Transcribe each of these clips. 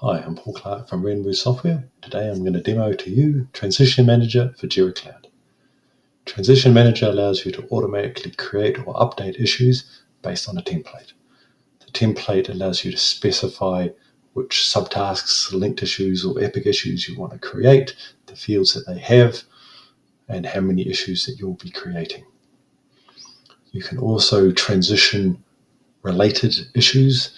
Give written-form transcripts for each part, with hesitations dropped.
Hi, I'm Paul Clark from Rainbow Software. Today I'm going to demo to you Transition Manager for JIRA Cloud. Transition Manager allows you to automatically create or update issues based on a template. The template allows you to specify which subtasks, linked issues, or epic issues you want to create, the fields that they have, and how many issues that you'll be creating. You can also transition related issues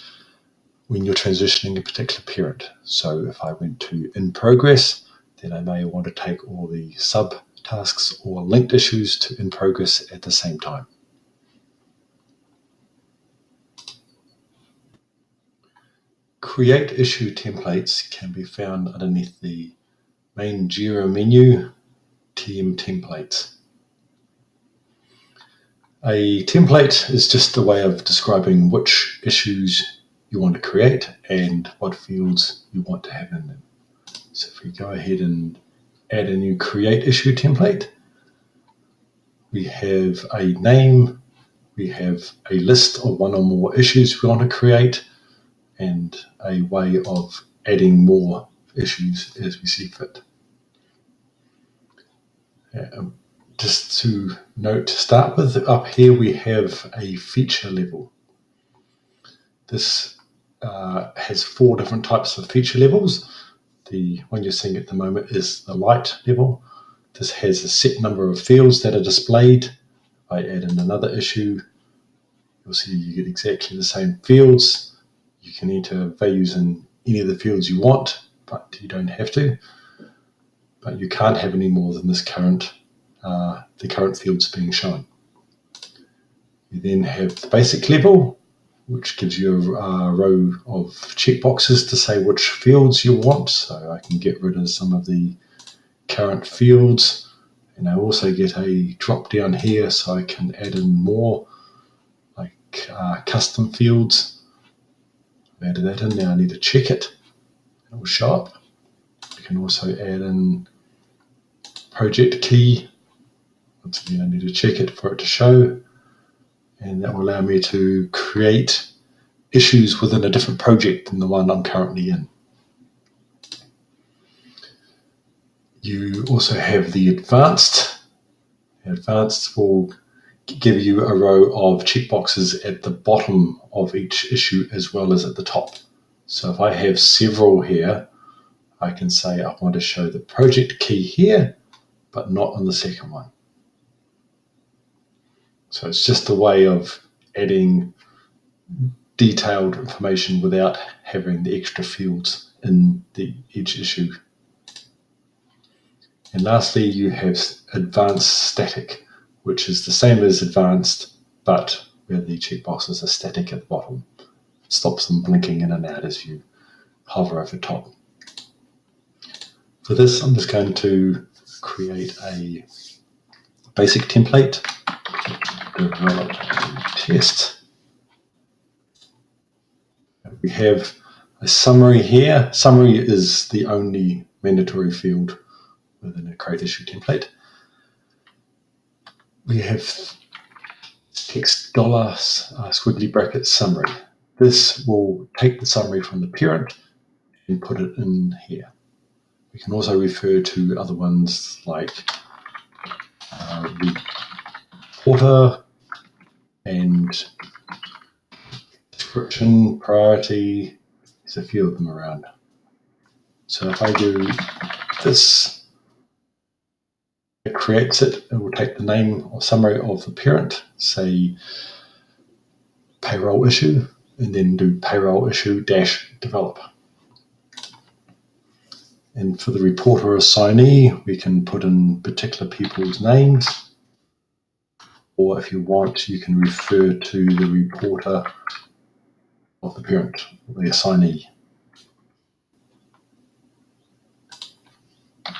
when you're transitioning a particular parent. So if I went to in progress, then I may want to take all the subtasks or linked issues to in progress at the same time. Create issue templates can be found underneath the main JIRA menu, TM templates. A template is just a way of describing which issues you want to create and what fields you want to have in them. So if we go ahead and add a new create issue template, we have a name, we have a list of one or more issues we want to create, and a way of adding more issues as we see fit. Just to note to start with, up here we have a feature level. This has 4 different types of feature levels. The one you're seeing at the moment is the light level. This has a set number of fields that are displayed. If I add in another issue, you'll see you get exactly the same fields. You can enter values in any of the fields you want, but you don't have to. But you can't have any more than this current, the current fields being shown. You then have the basic level, which gives you a row of checkboxes to say which fields you want. So I can get rid of some of the current fields, and I also get a drop down here so I can add in more, like custom fields. I've added that in, now I need to check it. It will show up. I can also add in project key. Once again, I need to check it for it to show, and that will allow me to create issues within a different project than the one I'm currently in. You also have the advanced. Advanced will give you a row of checkboxes at the bottom of each issue as well as at the top. So if I have several here, I can say I want to show the project key here, but not on the second one. So it's just a way of adding detailed information without having the extra fields in each issue. And lastly, you have advanced static, which is the same as advanced, but where the checkboxes are static at the bottom. It stops them blinking in and out as you hover over top. For this, I'm just going to create a basic template, develop a test. We have a summary here. Summary is the only mandatory field within a create issue template. We have text $ squiggly bracket summary. This will take the summary from the parent and put it in here. We can also refer to other ones like reporter and description, priority. There's a few of them around. So if I do this, it creates it. It will take the name or summary of the parent, say payroll issue, and then do payroll issue - develop. And for the reporter assignee, we can put in particular people's names, or if you want, you can refer to the reporter of the parent, or the assignee. I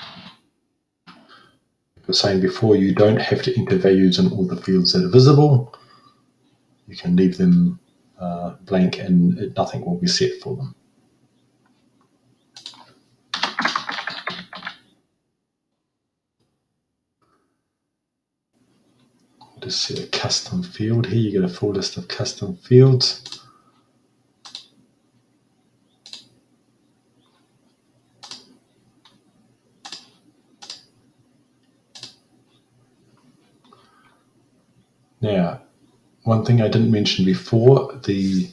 was saying before, you don't have to enter values in all the fields that are visible. You can leave them blank and nothing will be set for them. Just set a custom field here. You get a full list of custom fields. Now, one thing I didn't mention before, the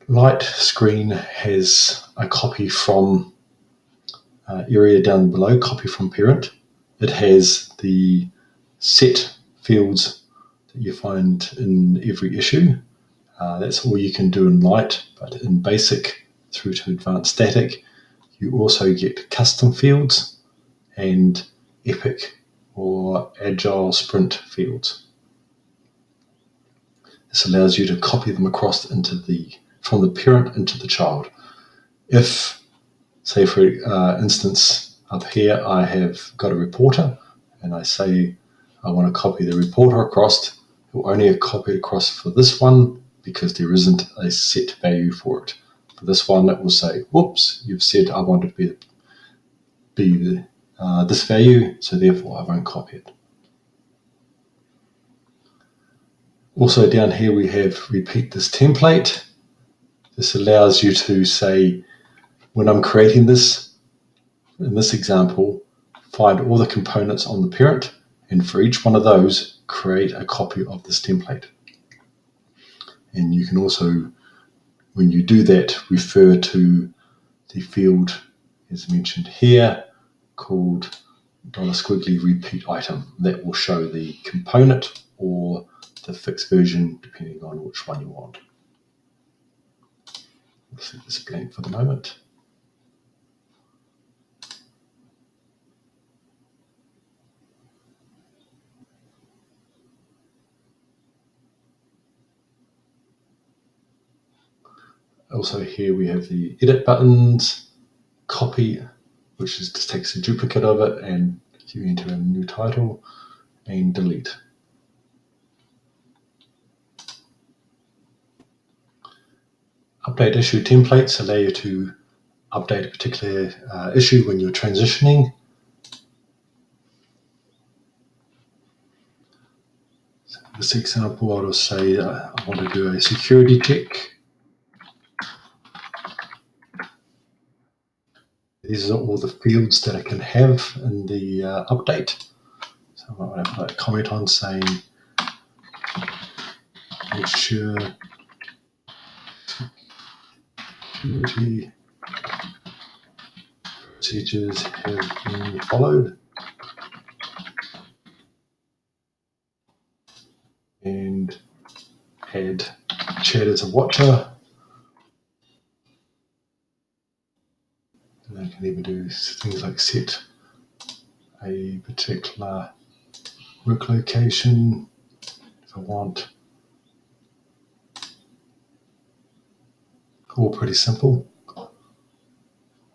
light screen has a copy from area down below, copy from parent. It has the set fields that you find in every issue. That's all you can do in light, but in basic through to advanced static, you also get custom fields and epic or agile sprint fields. This allows you to copy them across from the parent into the child. If, say for instance, up here I have got a reporter and I say I want to copy the reporter across, it will only copy it across for this one because there isn't a set value for it. For this one, it will say, whoops, you've said I want it to be this value, so therefore I won't copy it. Also down here we have repeat this template. This allows you to say, when I'm creating this, in this example, find all the components on the parent, and for each one of those, create a copy of this template. And you can also, when you do that, refer to the field, as mentioned here, called $squiggly repeat item. That will show the component or the fixed version, depending on which one you want. Let's leave this blank for the moment. Also here we have the edit buttons, copy, which just takes a duplicate of it and you enter a new title, and delete. Update issue templates allow you to update a particular issue when you're transitioning. So in this example, I'll just say I want to do a security check. These are all the fields that I can have in the update. So I might have a comment on saying, make sure security procedures have been followed. And add chat as a watcher. And I can even do things like set a particular work location if I want. All pretty simple.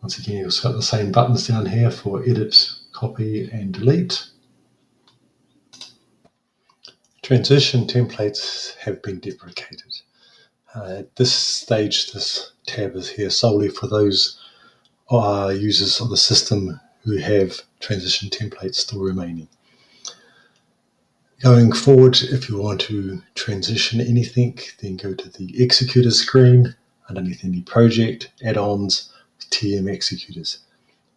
Once again, you've got the same buttons down here for edit, copy, and delete. Transition templates have been deprecated. At this stage, this tab is here solely for those users of the system who have transition templates still remaining. Going forward, if you want to transition anything, then go to the executor screen underneath any project, add-ons, TM executors.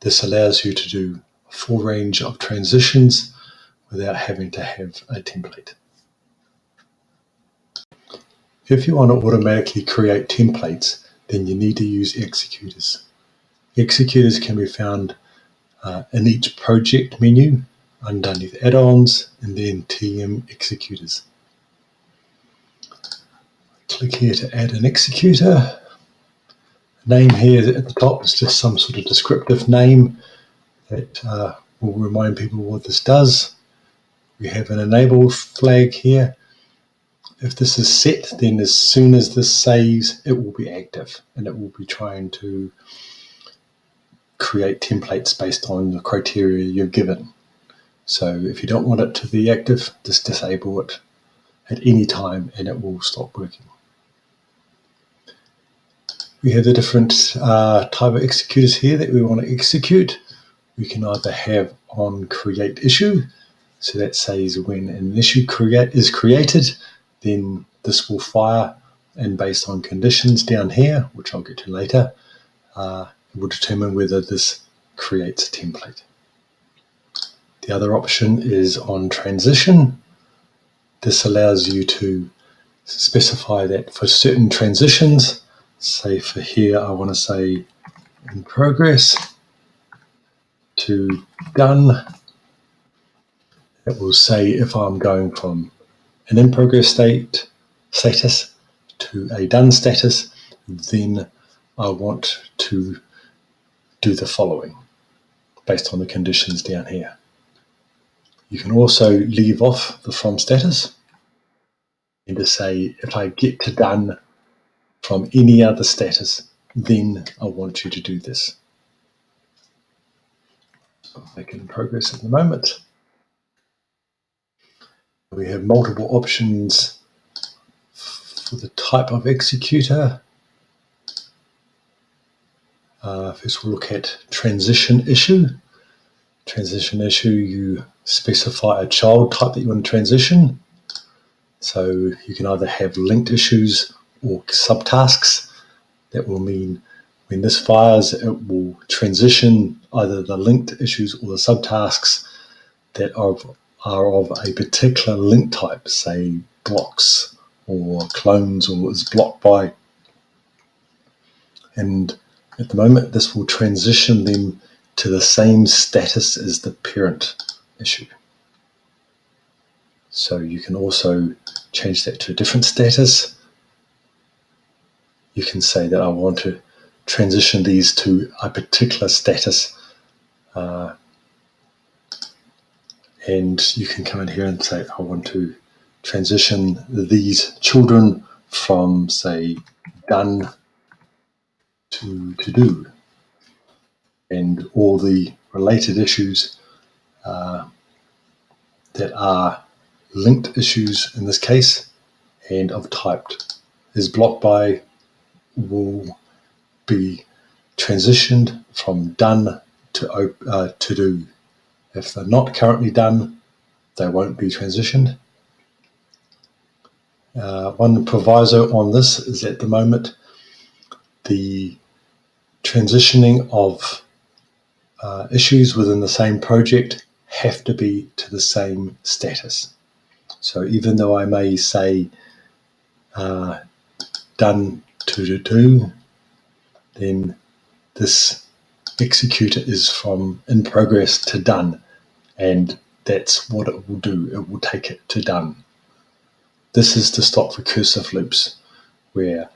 This allows you to do a full range of transitions without having to have a template. If you want to automatically create templates, then you need to use executors. Executors can be found in each project menu, underneath add-ons, and then TM executors. Click here to add an executor. Name here at the top is just some sort of descriptive name that will remind people what this does. We have an enable flag here. If this is set, then as soon as this saves, it will be active and it will be trying to create templates based on the criteria you've given. So if you don't want it to be active, just disable it at any time and it will stop working. We have the different type of executors here that we want to execute. We can either have on create issue, so that says when an issue is created, then this will fire, and based on conditions down here, which I'll get to later, it will determine whether this creates a template. The other option is on transition. This allows you to specify that for certain transitions, say for here, I want to say in progress to done. It will say if I'm going from an in progress status to a done status, then I want to do the following based on the conditions down here. You can also leave off the from status and to say if I get to done from any other status, then I want you to do this. So I'll make it in progress at the moment. We have multiple options for the type of executor. First we'll look at transition issue. Transition issue, you specify a child type that you want to transition. So you can either have linked issues or subtasks. That will mean when this fires, it will transition either the linked issues or the subtasks that are of a particular link type, say blocks or clones or is blocked by. And at the moment, this will transition them to the same status as the parent issue. So you can also change that to a different status. You can say that I want to transition these to a particular status. And you can come in here and say, I want to transition these children from, say, done to do. And all the related issues that are linked issues in this case and of typed is blocked by will be transitioned from done to do. If they're not currently done, they won't be transitioned. One proviso on this is at the moment the transitioning of issues within the same project have to be to the same status. So even though I may say done to do, then this executor is from in progress to done, and that's what it will do. It will take it to done. This is to stop recursive loops where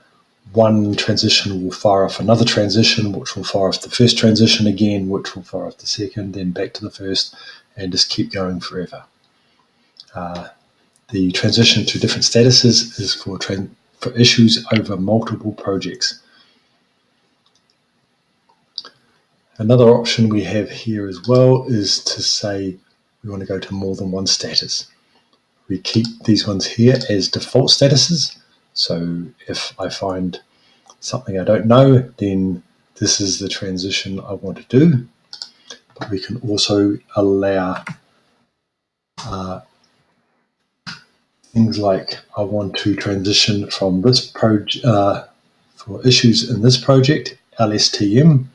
one transition will fire off another transition, which will fire off the first transition again, which will fire off the second, then back to the first, and just keep going forever. The transition to different statuses is for issues over multiple projects. Another option we have here as well is to say we want to go to more than one status. We keep these ones here as default statuses. So if I find something I don't know, then this is the transition I want to do. But we can also allow things like I want to transition from this project for issues in this project, LSTM,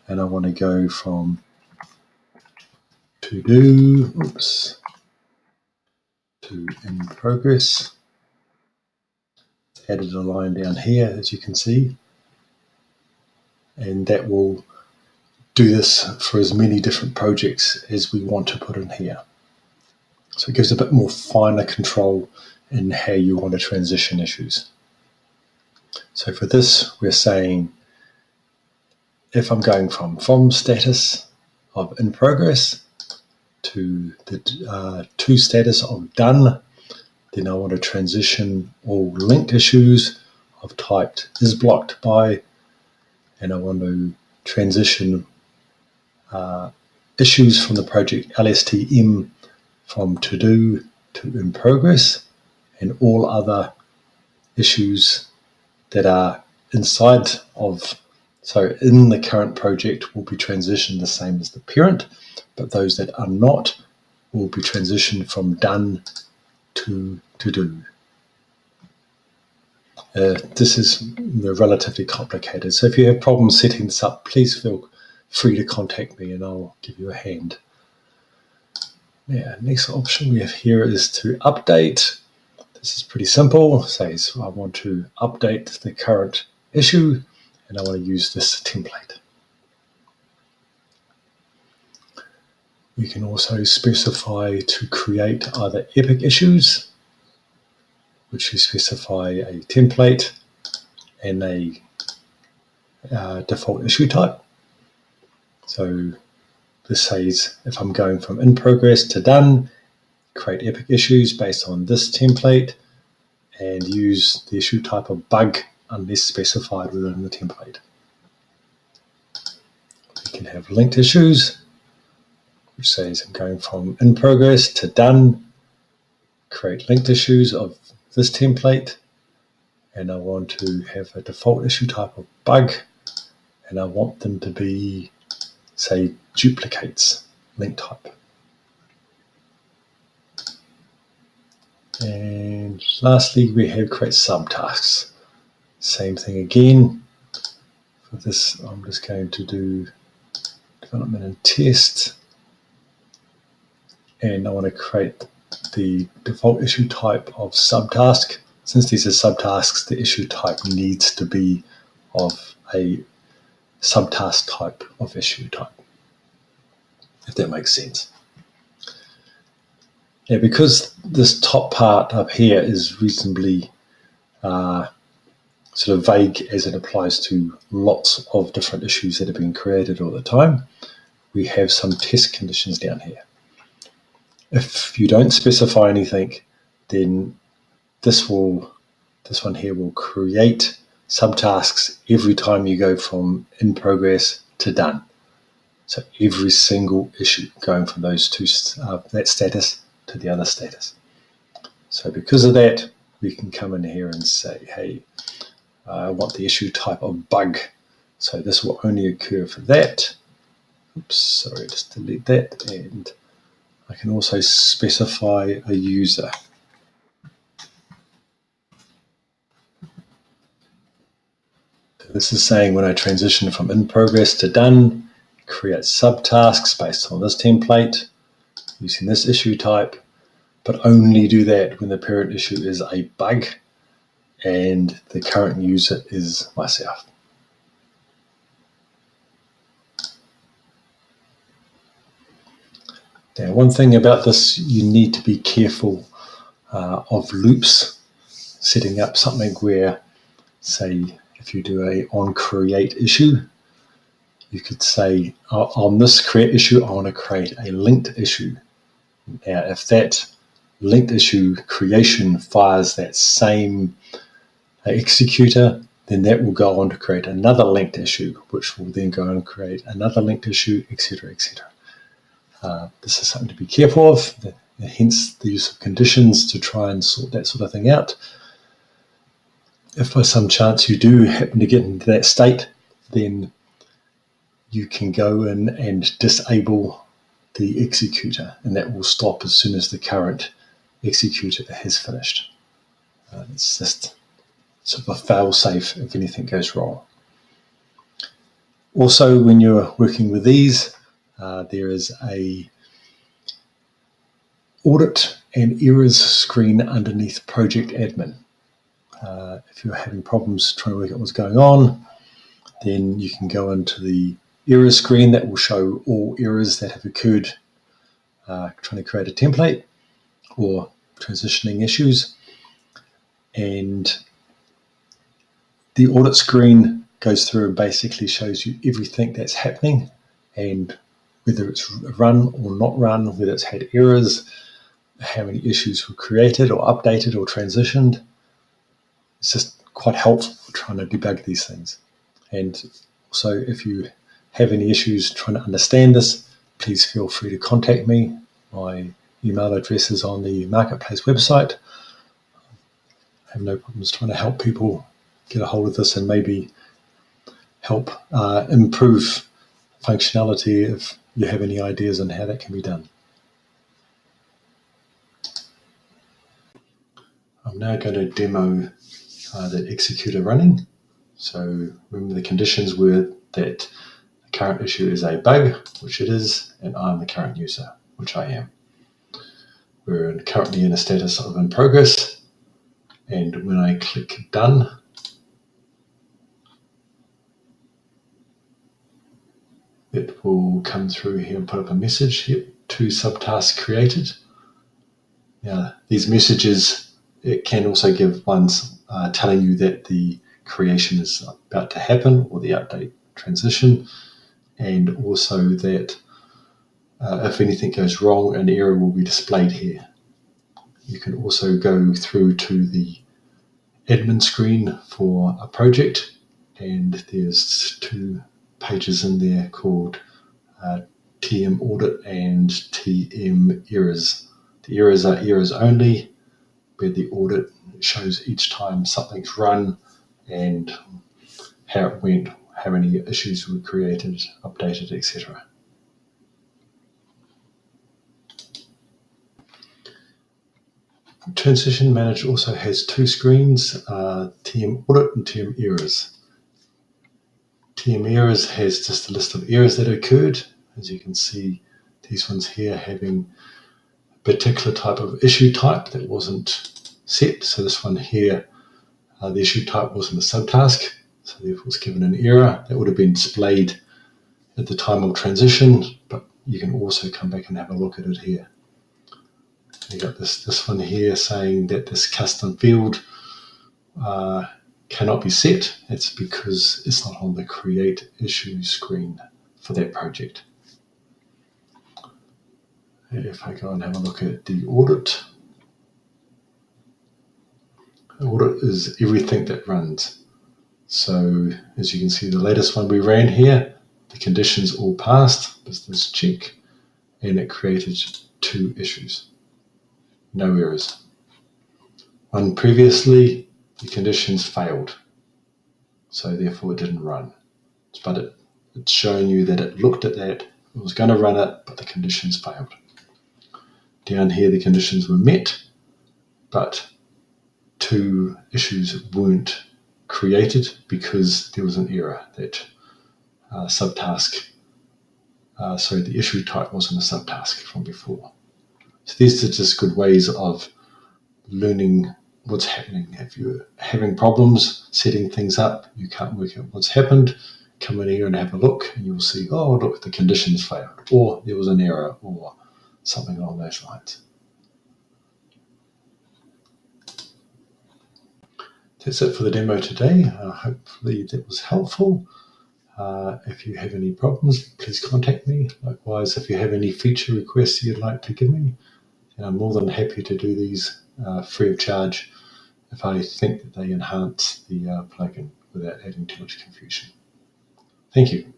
and I want to go from to do, to in progress. Added a line down here, as you can see, and that will do this for as many different projects as we want to put in here. So it gives a bit more finer control in how you want to transition issues. So for this, we're saying if I'm going from status of in progress to the to status of done, then I want to transition all linked issues of typed is blocked by, and I want to transition issues from the project LSTM from to do to in progress, and all other issues that are inside of, so in the current project will be transitioned the same as the parent, but those that are not will be transitioned from done to do. This is relatively complicated, so if you have problems setting this up, please feel free to contact me and I'll give you a hand. Now, next option we have here is to update. This is pretty simple. Say I want to update the current issue and I want to use this template. We can also specify to create either epic issues, which you specify a template and a default issue type. So this says if I'm going from in progress to done, create epic issues based on this template and use the issue type of bug unless specified within the template. We can have linked issues, which says I'm going from in progress to done, create linked issues of this template, and I want to have a default issue type of bug, and I want them to be, say, duplicates link type. And lastly, we have create subtasks. Same thing again. For this, I'm just going to do development and test. And I want to create the default issue type of subtask. Since these are subtasks, the issue type needs to be of a subtask type of issue type, if that makes sense. Now, because this top part up here is reasonably sort of vague as it applies to lots of different issues that are being created all the time, we have some test conditions down here. If you don't specify anything, then this one here will create subtasks every time you go from in progress to done. So every single issue going from those two, that status to the other status. So because of that, we can come in here and say, hey, I want the issue type of bug. So this will only occur for that. Oops, sorry, just delete that. And I can also specify a user. This is saying when I transition from in progress to done, create subtasks based on this template using this issue type, but only do that when the parent issue is a bug and the current user is myself. Now, one thing about this, you need to be careful of loops, setting up something where, say, if you do a on create issue, you could say on this create issue, I want to create a linked issue. Now, if that linked issue creation fires that same executor, then that will go on to create another linked issue, which will then go on and create another linked issue, etc., etc. This is something to be careful of, hence the use of conditions to try and sort that sort of thing out. If by some chance you do happen to get into that state, then you can go in and disable the executor, and that will stop as soon as the current executor has finished. It's just sort of a fail-safe if anything goes wrong. Also, when you're working with these, there is a audit and errors screen underneath project admin. If you're having problems trying to work out what's going on, then you can go into the errors screen that will show all errors that have occurred trying to create a template or transitioning issues. And the audit screen goes through and basically shows you everything that's happening and whether it's run or not run, whether it's had errors, how many issues were created or updated or transitioned. It's just quite helpful for trying to debug these things. And so if you have any issues trying to understand this, please feel free to contact me. My email address is on the Marketplace website. I have no problems trying to help people get a hold of this and maybe help improve functionality if you have any ideas on how that can be done. I'm now going to demo the executor running. So remember the conditions were that the current issue is a bug, which it is, and I'm the current user, which I am. We're currently in a status of in progress, and when I click done, it will come through here and put up a message here, 2 subtasks created. Now, these messages, it can also give ones telling you that the creation is about to happen, or the update transition, and also that if anything goes wrong, an error will be displayed here. You can also go through to the admin screen for a project, and there's 2 pages in there called TM Audit and TM Errors. The errors are errors only, where the audit shows each time something's run and how it went, how many issues were created, updated, etc. Transition Manager also has 2 screens, TM Audit and TM Errors. TM Errors has just a list of errors that occurred. As you can see, these ones here having a particular type of issue type that wasn't set. So this one here, the issue type wasn't a subtask, so therefore it's given an error. That would have been displayed at the time of transition, but you can also come back and have a look at it here. You got this one here saying that this custom field cannot be set. It's because it's not on the create issue screen for that project. If I go and have a look at the audit, audit is everything that runs. So as you can see, the latest one we ran here, the conditions all passed, business check, and it created 2 issues. No errors. One previously, the conditions failed, so therefore it didn't run. But it's showing you that it looked at that, it was going to run it, but the conditions failed. Down here, the conditions were met, but 2 issues weren't created because there was an error. That subtask, so the issue type wasn't a subtask from before. So these are just good ways of learning what's happening. If you're having problems setting things up, you can't work out what's happened, come in here and have a look, and you'll see, oh, look, the conditions failed, or there was an error, or something along those lines. That's it for the demo today. Hopefully that was helpful. If you have any problems, please contact me. Likewise, if you have any feature requests you'd like to give me, I'm more than happy to do these free of charge if I think that they enhance the plugin without adding too much confusion. Thank you.